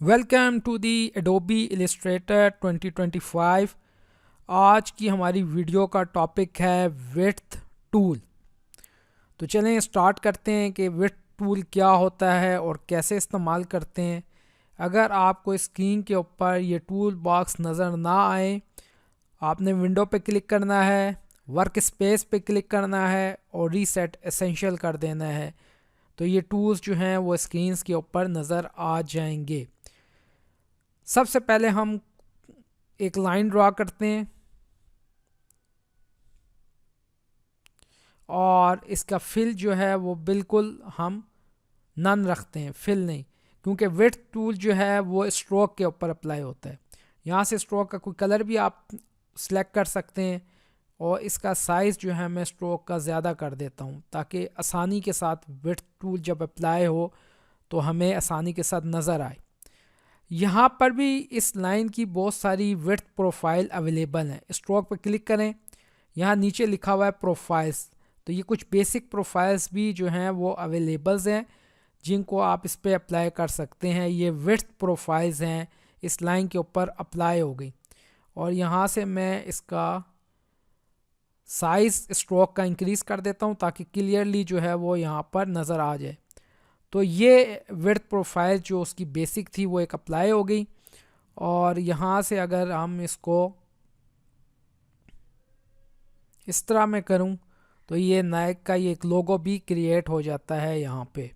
Welcome to the Adobe Illustrator 2025। आज की हमारी वीडियो का टॉपिक है विड्थ टूल। तो चलें स्टार्ट करते हैं कि विड्थ टूल क्या होता है और कैसे इस्तेमाल करते हैं। अगर आपको स्क्रीन के ऊपर ये टूल बॉक्स नज़र ना आए, आपने विंडो पे क्लिक करना है, वर्क स्पेस पे क्लिक करना है और रीसेट एसेंशियल कर देना है। तो ये टूल्स जो हैं वो स्क्रीन्स के ऊपर नज़र आ जाएंगे। सबसे पहले हम एक लाइन ड्रा करते हैं और इसका फिल जो है वो बिल्कुल हम नन रखते हैं, फिल नहीं, क्योंकि विड्थ टूल जो है वो स्ट्रोक के ऊपर अप्लाई होता है। यहाँ से स्ट्रोक का कोई कलर भी आप सिलेक्ट कर सकते हैं और इसका साइज़ जो है मैं स्ट्रोक का ज़्यादा कर देता हूँ ताकि आसानी के साथ विड्थ टूल जब अप्लाई हो तो हमें आसानी के साथ नज़र आए। यहाँ पर भी इस लाइन की बहुत सारी विड्थ प्रोफाइल अवेलेबल हैं। स्ट्रोक पर क्लिक करें, यहाँ नीचे लिखा हुआ है प्रोफाइल्स। तो ये कुछ बेसिक प्रोफाइल्स भी जो हैं वो अवेलेबल्स हैं जिनको आप इस पर अप्लाई कर सकते हैं। ये विड्थ प्रोफाइल्स हैं, इस लाइन के ऊपर अप्लाई हो गई। और यहाँ से मैं इसका साइज़ स्ट्रोक का इंक्रीज़ कर देता हूँ ताकि क्लियरली जो है वो यहाँ पर नज़र आ जाए। तो ये विड्थ प्रोफाइल जो उसकी बेसिक थी वो एक अप्लाई हो गई। और यहाँ से अगर हम इसको इस तरह में करूँ तो ये नाइक का ये एक लोगो भी क्रिएट हो जाता है यहाँ पे।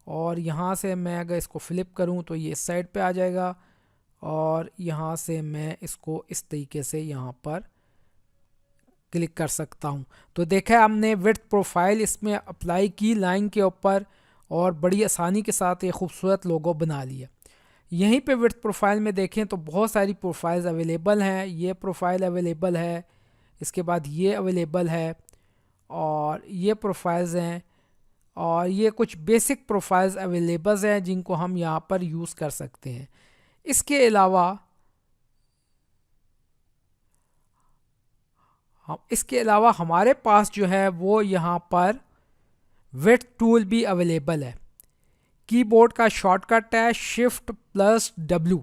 और यहाँ से मैं अगर इसको फ्लिप करूँ तो ये इस साइड पे आ जाएगा और यहाँ से मैं इसको इस तरीके से यहाँ पर क्लिक कर सकता हूँ। तो देखा हमने विड्थ प्रोफाइल इसमें अप्लाई की लाइन के ऊपर और बड़ी आसानी के साथ ये खूबसूरत लोगो बना लिया। यहीं पे विड्थ प्रोफाइल में देखें तो बहुत सारी प्रोफाइल्स अवेलेबल हैं। ये प्रोफाइल अवेलेबल है, इसके बाद ये अवेलेबल है और ये प्रोफाइल्स हैं और ये कुछ बेसिक प्रोफाइल्स अवेलेबल्स हैं जिनको हम यहाँ पर यूज़ कर सकते हैं। इसके अलावा हमारे पास जो है वो यहाँ पर विड्थ टूल भी अवेलेबल है। कीबोर्ड का शॉर्टकट है Shift+W।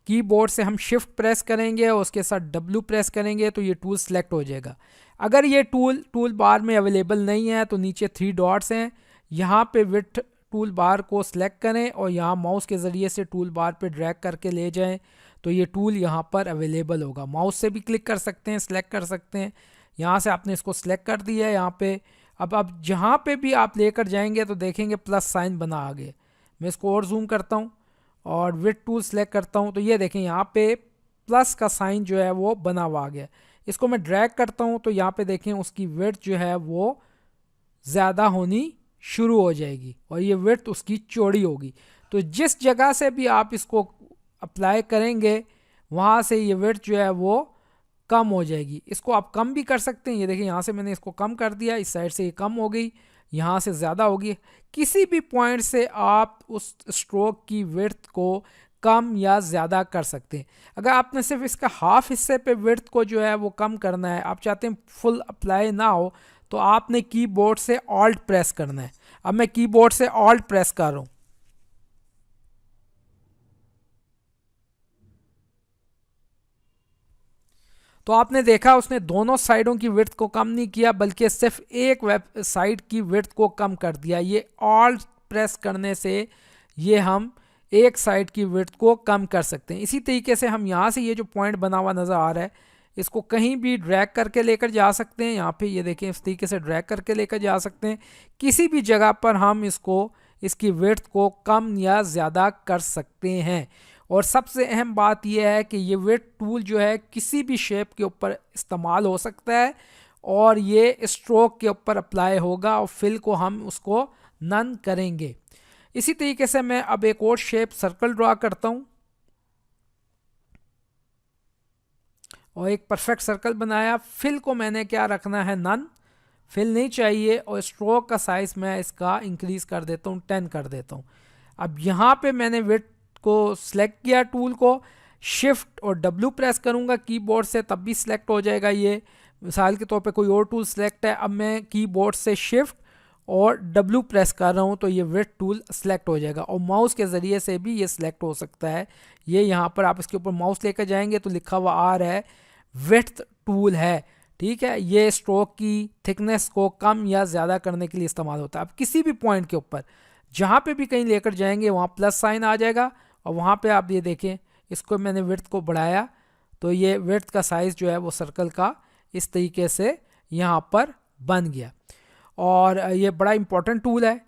कीबोर्ड से हम शिफ्ट प्रेस करेंगे और उसके साथ W प्रेस करेंगे तो ये टूल सेलेक्ट हो जाएगा। अगर ये टूल बार में अवेलेबल नहीं है तो नीचे 3 डॉट्स हैं, यहाँ पे विड्थ टूल बार को सिलेक्ट करें और यहाँ माउस के ज़रिए से टूल बार पे ड्रैग करके ले जाएं तो ये टूल यहाँ पर अवेलेबल होगा। माउस से भी क्लिक कर सकते हैं, सिलेक्ट कर सकते हैं। यहाँ से आपने इसको सिलेक्ट कर दिया है यहाँ पे। अब जहाँ पे भी आप लेकर जाएंगे तो देखेंगे प्लस साइन बना आ गया। मैं इसको और जूम करता हूँ और विड्थ टूल सेलेक्ट करता हूँ तो ये देखें यहाँ पे प्लस का साइन जो है वो बना हुआ आ गया। इसको मैं ड्रैग करता हूँ तो यहाँ पे देखें उसकी विड्थ जो है वो ज़्यादा होनी शुरू हो जाएगी और ये विड्थ उसकी चौड़ी होगी। तो जिस जगह से भी आप इसको अप्लाई करेंगे वहाँ से ये विड्थ जो है वो कम हो जाएगी। इसको आप कम भी कर सकते हैं। ये देखिए यहाँ से मैंने इसको कम कर दिया, इस साइड से ये कम हो गई, यहाँ से ज़्यादा होगी। किसी भी पॉइंट से आप उस स्ट्रोक की विड्थ को कम या ज़्यादा कर सकते हैं। अगर आपने सिर्फ इसका हाफ हिस्से पे विड्थ को जो है वो कम करना है, आप चाहते हैं फुल अप्लाई ना हो, तो आपने कीबोर्ड से ऑल्ट प्रेस करना है। अब मैं कीबोर्ड से ऑल्ट प्रेस कर रहा हूँ तो आपने देखा उसने दोनों साइडों की विड्थ को कम नहीं किया बल्कि सिर्फ एक वेब साइड की विड्थ को कम कर दिया। ये ऑल्ट प्रेस करने से ये हम एक साइड की विड्थ को कम कर सकते हैं। इसी तरीके से हम यहाँ से ये जो पॉइंट बना हुआ नज़र आ रहा है इसको कहीं भी ड्रैग करके लेकर जा सकते हैं। यहाँ पे ये देखें इस तरीके से ड्रैग करके लेकर जा सकते हैं। किसी भी जगह पर हम इसकी विड्थ को कम या ज़्यादा कर सकते हैं। और सबसे अहम बात यह है कि ये विड्थ टूल जो है किसी भी शेप के ऊपर इस्तेमाल हो सकता है और ये स्ट्रोक के ऊपर अप्लाई होगा और फिल को हम उसको नन करेंगे। इसी तरीके से मैं अब एक और शेप सर्कल ड्रा करता हूँ और एक परफेक्ट सर्कल बनाया। फिल को मैंने क्या रखना है, नन, फिल नहीं चाहिए। और स्ट्रोक का साइज़ मैं इसका इंक्रीज़ कर देता हूँ, 10 कर देता हूँ। अब यहाँ पे मैंने विड्थ को सिलेक्ट किया, टूल को शिफ्ट और W प्रेस करूँगा कीबोर्ड से तब भी सिलेक्ट हो जाएगा। ये मिसाल के तौर पे कोई और टूल सिलेक्ट है, अब मैं कीबोर्ड से शिफ्ट और W प्रेस कर रहा हूँ तो ये विड्थ टूल सेलेक्ट हो जाएगा, और माउस के ज़रिए से भी ये सिलेक्ट हो सकता है। ये यहाँ पर आप इसके ऊपर माउस लेकर जाएंगे तो लिखा हुआ आ रहा है विड्थ टूल है, ठीक है। ये स्ट्रोक की थिकनेस को कम या ज़्यादा करने के लिए इस्तेमाल होता है। आप किसी भी पॉइंट के ऊपर जहाँ पे भी कहीं लेकर जाएंगे वहाँ प्लस साइन आ जाएगा, और वहाँ पे आप ये देखें इसको मैंने विड्थ को बढ़ाया तो ये विड्थ का साइज़ जो है वो सर्कल का इस तरीके से यहाँ पर बन गया। और ये बड़ा इम्पोर्टेंट टूल है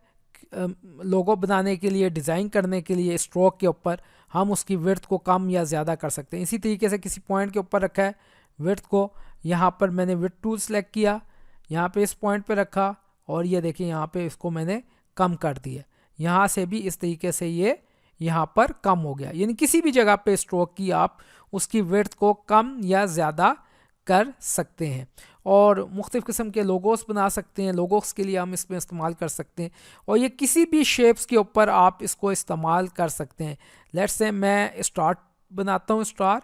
लोगो बनाने के लिए, डिज़ाइन करने के लिए। स्ट्रोक के ऊपर हम उसकी विड्थ को कम या ज़्यादा कर सकते हैं। इसी तरीके से किसी पॉइंट के ऊपर रखा है विड्थ को, यहाँ पर मैंने विड्थ टूल सेलेक्ट किया, यहाँ पे इस पॉइंट पे रखा, और ये देखिए यहाँ पे इसको मैंने कम कर दिया। यहाँ से भी इस तरीके से ये यहाँ पर कम हो गया। यानी किसी भी जगह पे स्ट्रोक की आप उसकी विड्थ को कम या ज़्यादा कर सकते हैं, और मुख्तलिफ़ किस्म के लोगोस बना सकते हैं। लोगोस के लिए हम इसमें इस्तेमाल कर सकते हैं, और ये किसी भी शेप्स के ऊपर आप इसको इस्तेमाल कर सकते हैं। लेट्स से मैं स्टार बनाता हूँ, स्टार,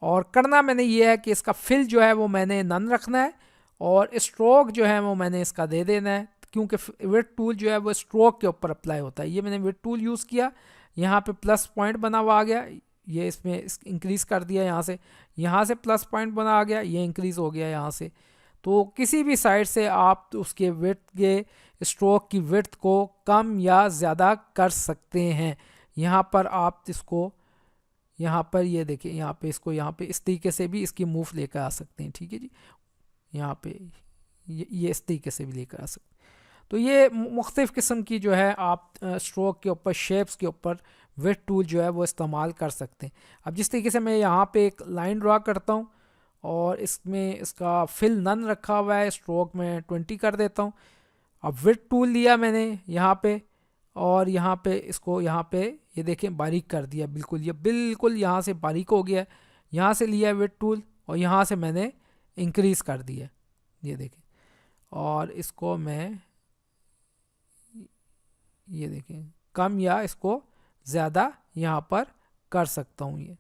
और करना मैंने ये है कि इसका फिल जो है वो मैंने नन रखना है, और स्ट्रोक जो है वो मैंने इसका दे देना है, क्योंकि विड्थ टूल जो है वो स्ट्रोक के ऊपर अप्लाई होता है। ये मैंने विड्थ टूल यूज़ किया, यहाँ पे प्लस पॉइंट बना हुआ आ गया, ये इसमें इंक्रीज़ कर दिया, यहाँ से प्लस पॉइंट बना आ गया, ये इंक्रीज़ हो गया यहाँ से। तो किसी भी साइड से आप उसके विड्थ के स्ट्रोक की विड्थ को कम या ज़्यादा कर सकते हैं। यहाँ पर आप इसको यहाँ पर ये देखिए, यहाँ पे इसको यहाँ पे इस तरीके से भी इसकी मूव लेकर आ सकते हैं, ठीक है जी। यहाँ पे ये इस तरीके से भी लेकर आ सकते हैं। तो ये मुख्तलिफ़ किस्म की जो है आप स्ट्रोक के ऊपर, शेप्स के ऊपर विड्थ टूल जो है वो इस्तेमाल कर सकते हैं। अब जिस तरीके से मैं यहाँ पे एक लाइन ड्रा करता हूँ, और इसमें इसका फिल नन रखा हुआ है, स्ट्रोक में 20 कर देता हूँ। अब विड्थ टूल लिया मैंने यहाँ पे, और यहाँ पे इसको यहाँ पे ये देखें बारीक कर दिया, ये बिल्कुल यहाँ से बारीक हो गया। यहाँ से लिया विड्थ टूल, और यहाँ से मैंने इंक्रीज़ कर दिया, ये देखें, और इसको मैं ये देखें कम या इसको ज़्यादा यहाँ पर कर सकता हूँ ये।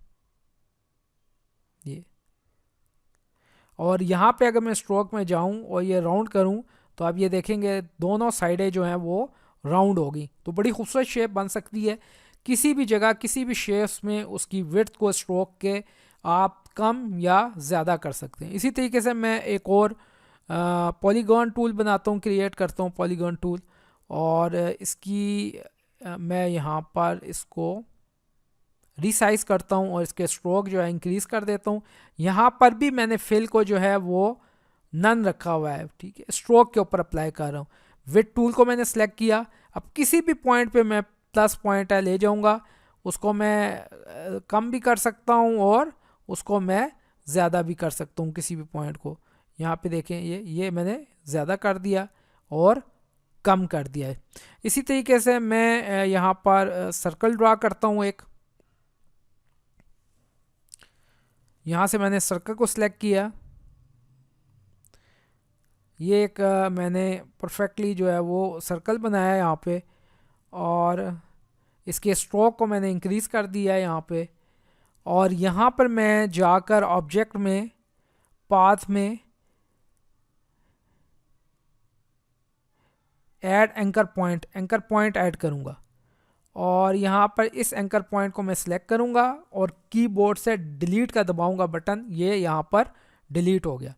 और यहाँ पे अगर मैं स्ट्रोक में जाऊँ और ये राउंड करूँ तो आप ये देखेंगे दोनों साइडें जो हैं वो राउंड होगी, तो बड़ी खूबसूरत शेप बन सकती है। किसी भी जगह किसी भी शेप्स में उसकी विड्थ को स्ट्रोक के आप कम या ज़्यादा कर सकते हैं। इसी तरीके से मैं एक और पॉलीगॉन टूल बनाता हूँ, क्रिएट करता हूँ पॉलीगॉन टूल, और इसकी मैं यहाँ पर इसको रीसाइज करता हूँ और इसके स्ट्रोक जो है इंक्रीज़ कर देता हूँ। यहाँ पर भी मैंने फिल को जो है वो नन रखा हुआ है, ठीक है, स्ट्रोक के ऊपर अप्लाई कर रहा हूँ। विड्थ टूल को मैंने सेलेक्ट किया, अब किसी भी पॉइंट पे मैं प्लस पॉइंट है ले जाऊँगा, उसको मैं कम भी कर सकता हूँ और उसको मैं ज़्यादा भी कर सकता हूँ किसी भी पॉइंट को। यहाँ पे देखें ये मैंने ज़्यादा कर दिया और कम कर दिया है। इसी तरीके से मैं यहाँ पर सर्कल ड्रा करता हूँ एक, यहाँ से मैंने सर्कल को सिलेक्ट किया, ये एक मैंने परफेक्टली जो है वो सर्कल बनाया है यहाँ पे, और इसके स्ट्रोक को मैंने इंक्रीज़ कर दिया है यहाँ पे। और यहाँ पर मैं जाकर ऑब्जेक्ट में पाथ में ऐड एंकर पॉइंट ऐड करूँगा, और यहाँ पर इस एंकर पॉइंट को मैं सिलेक्ट करूँगा और कीबोर्ड से डिलीट का दबाऊँगा बटन, ये यहाँ पर डिलीट हो गया,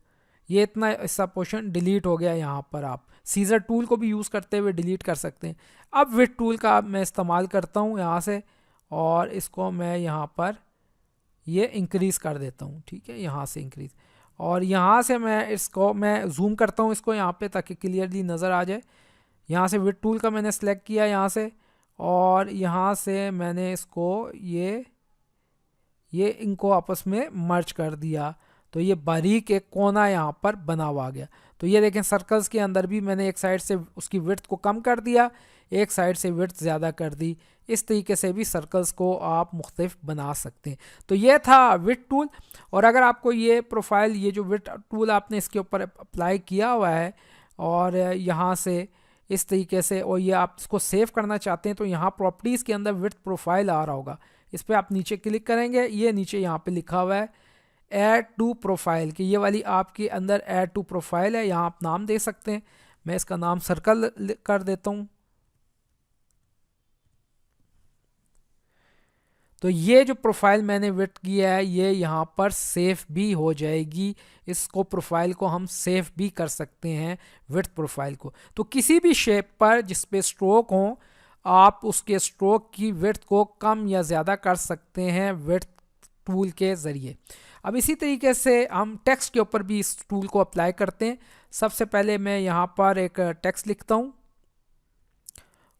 ये इतना ऐसा पोर्शन डिलीट हो गया। यहाँ पर आप सीजर टूल को भी यूज़ करते हुए डिलीट कर सकते हैं। अब विड्थ टूल का मैं इस्तेमाल करता हूँ यहाँ से, और इसको मैं यहाँ पर ये इंक्रीज़ कर देता हूँ, ठीक है, यहाँ से इंक्रीज़, और यहाँ से मैं जूम करता हूँ इसको यहाँ पे ताकि क्लियरली नज़र आ जाए। यहाँ से विड्थ टूल का मैंने सेलेक्ट किया यहाँ से, और यहाँ से मैंने इसको ये इनको आपस में मर्ज कर दिया, तो ये बारीक एक कोना यहाँ पर बना हुआ आ गया। तो ये देखें सर्कल्स के अंदर भी मैंने एक साइड से उसकी विड्थ को कम कर दिया, एक साइड से विड्थ ज़्यादा कर दी। इस तरीके से भी सर्कल्स को आप मुख्तलिफ बना सकते हैं। तो ये था विड्थ टूल। और अगर आपको ये प्रोफाइल, ये जो विड्थ टूल आपने इसके ऊपर अप्लाई किया हुआ है और यहाँ से इस तरीके से, और ये आप इसको सेव करना चाहते हैं, तो यहाँ प्रॉपर्टीज़ के अंदर विड्थ प्रोफाइल आ रहा होगा, इस पर आप नीचे क्लिक करेंगे, ये नीचे यहाँ पे लिखा हुआ है ऐड टू प्रोफाइल, कि ये वाली आपके अंदर ऐड टू प्रोफाइल है, यहाँ आप नाम दे सकते हैं। मैं इसका नाम सर्कल कर देता हूँ। तो ये जो प्रोफाइल मैंने विड्थ किया है ये यहाँ पर सेव भी हो जाएगी। इसको प्रोफाइल को हम सेव भी कर सकते हैं विड्थ प्रोफाइल को। तो किसी भी शेप पर जिस पे स्ट्रोक हो आप उसके स्ट्रोक की विड्थ को कम या ज़्यादा कर सकते हैं विड्थ टूल के ज़रिए। अब इसी तरीके से हम टेक्स्ट के ऊपर भी इस टूल को अप्लाई करते हैं। सबसे पहले मैं यहाँ पर एक टेक्स्ट लिखता हूँ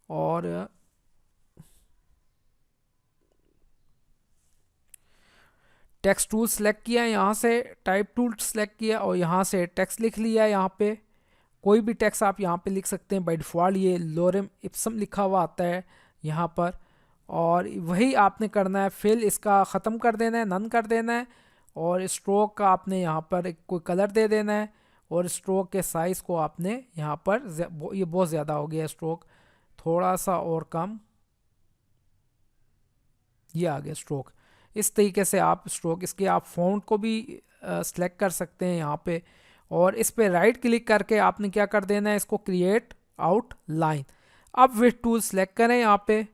और टेक्स्ट टूल सेलेक्ट किया, यहाँ से टाइप टूल सेलेक्ट किया और यहाँ से टेक्स्ट लिख लिया। यहाँ पे कोई भी टेक्स्ट आप यहाँ पे लिख सकते हैं। बाय डिफ़ॉल्ट ये लोरेम इप्सम लिखा हुआ आता है यहाँ पर, और वही आपने करना है। फिल इसका ख़त्म कर देना है, नन कर देना है, और स्ट्रोक का आपने यहाँ पर एक कोई कलर दे देना है, और स्ट्रोक के साइज़ को आपने यहाँ पर ये बहुत ज़्यादा हो गया स्ट्रोक, थोड़ा सा और कम, ये आ गया स्ट्रोक। इस तरीके से आप स्ट्रोक, इसके आप फ़ॉन्ट को भी सिलेक्ट कर सकते हैं यहाँ पे, और इस पे राइट क्लिक करके आपने क्या कर देना है, इसको क्रिएट आउट लाइन। अब विड्थ टूल सेलेक्ट करें यहाँ पे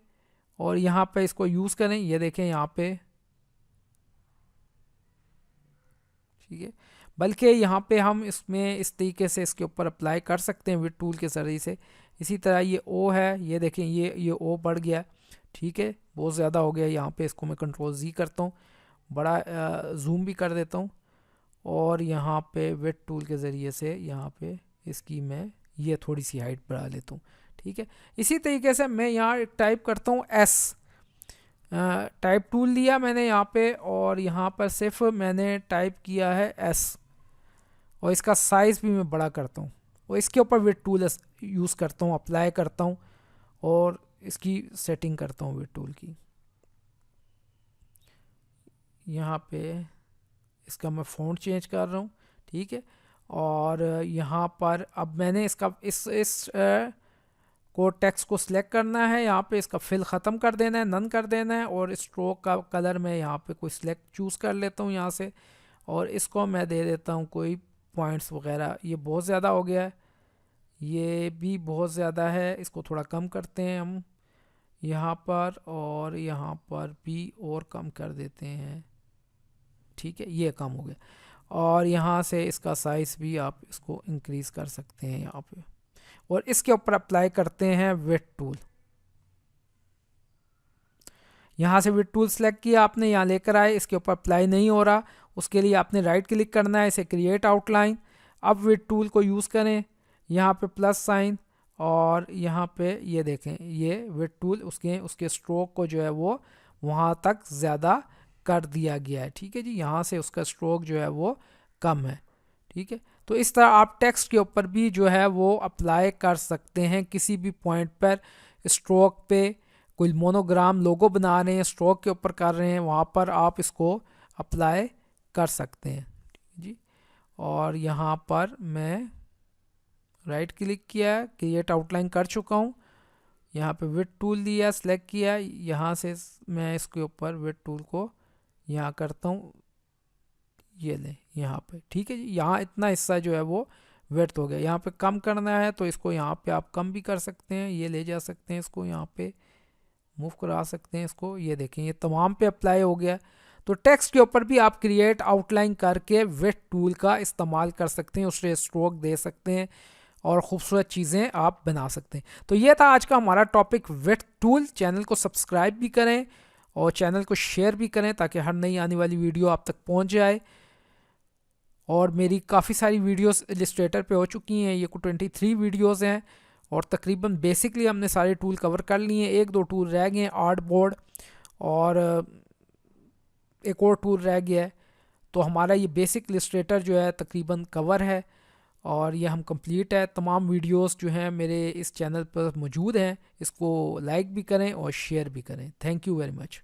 और यहाँ पे इसको यूज़ करें। ये देखें यहाँ पे, ठीक है। बल्कि यहाँ पे हम इसमें इस तरीके से इसके ऊपर अप्लाई कर सकते हैं विड्थ टूल के ज़रिए से। इसी तरह ये ओ है, ये देखें ये ओ बढ़ गया, ठीक है, बहुत ज़्यादा हो गया। यहाँ पे इसको मैं कंट्रोल Z करता हूँ, बड़ा जूम भी कर देता हूँ, और यहाँ पे विड्थ टूल के ज़रिए से यहाँ पे इसकी मैं ये थोड़ी सी हाइट बढ़ा लेता हूँ, ठीक है। इसी तरीके से मैं यहाँ टाइप करता हूँ S, टाइप टूल लिया मैंने यहाँ पे, और यहाँ पर सिर्फ मैंने टाइप किया है S, और इसका साइज़ भी मैं बड़ा करता हूँ, और इसके ऊपर विड्थ टूल यूज़ करता हूँ, अप्लाई करता हूँ, और इसकी सेटिंग करता हूँ विड्थ टूल की। यहाँ पे इसका मैं फ़ॉन्ट चेंज कर रहा हूँ, ठीक है। और यहाँ पर अब मैंने इसका इस को टेक्स्ट को सिलेक्ट करना है, यहाँ पे इसका फिल ख़त्म कर देना है, नन कर देना है, और स्ट्रोक का कलर मैं यहाँ पे कोई सिलेक्ट चूज़ कर लेता हूँ यहाँ से, और इसको मैं दे देता हूँ कोई पॉइंट्स वगैरह। ये बहुत ज़्यादा हो गया है, ये भी बहुत ज़्यादा है, इसको थोड़ा कम करते हैं हम यहाँ पर, और यहाँ पर भी और कम कर देते हैं, ठीक है, ये कम हो गया। और यहाँ से इसका साइज़ भी आप इसको इंक्रीज़ कर सकते हैं यहाँ पे, और इसके ऊपर अप्लाई करते हैं विड्थ टूल। यहाँ से विड्थ टूल सेलेक्ट किया आपने, यहाँ लेकर आए, इसके ऊपर अप्लाई नहीं हो रहा, उसके लिए आपने राइट क्लिक करना है, इसे क्रिएट आउटलाइन। अब विड्थ टूल को यूज़ करें, यहाँ पे प्लस साइन, और यहाँ पे ये देखें ये विड्थ टूल उसके स्ट्रोक को जो है वो वहाँ तक ज़्यादा कर दिया गया है, ठीक है जी। यहाँ से उसका स्ट्रोक जो है वो कम है, ठीक है। तो इस तरह आप टेक्स्ट के ऊपर भी जो है वो अप्लाई कर सकते हैं। किसी भी पॉइंट पर स्ट्रोक पे कोई मोनोग्राम लोगो बना रहे हैं, स्ट्रोक के ऊपर कर रहे हैं, वहाँ पर आप इसको अप्लाई कर सकते हैं जी। और यहाँ पर मैं राइट क्लिक किया, क्रिएट आउटलाइन कर चुका हूँ, यहाँ पे विड्थ टूल दिया, सेलेक्ट किया, यहाँ से मैं इसके ऊपर विड्थ टूल को यहाँ करता हूँ, ये ले यहाँ पे, ठीक है जी। यहाँ इतना हिस्सा जो है वो विड्थ हो गया। यहाँ पे कम करना है तो इसको यहाँ पे आप कम भी कर सकते हैं, ये ले जा सकते हैं, इसको यहाँ पे मूव करा सकते हैं इसको, ये देखें ये तमाम पे अप्लाई हो गया। तो टेक्स्ट के ऊपर भी आप क्रिएट आउटलाइन करके विड्थ टूल का इस्तेमाल कर सकते हैं, उससे स्ट्रोक दे सकते हैं और ख़ूबसूरत चीज़ें आप बना सकते हैं। तो ये था आज का हमारा टॉपिक विड्थ टूल। चैनल को सब्सक्राइब भी करें और चैनल को शेयर भी करें ताकि हर नई आने वाली वीडियो आप तक पहुंच जाए। और मेरी काफ़ी सारी वीडियोस इलस्ट्रेटर पे हो चुकी हैं, ये को 23 वीडियोस हैं, और तकरीबन बेसिकली हमने सारे टूल कवर कर लिए हैं। एक दो टूल रह गए हैं, आर्ट बोर्ड और एक और टूल रह गया है। तो हमारा ये बेसिक इलस्ट्रेटर जो है तकरीबन कवर है, और ये हम कंप्लीट है। तमाम वीडियोस जो हैं मेरे इस चैनल पर मौजूद हैं, इसको लाइक भी करें और शेयर भी करें। Thank you very much.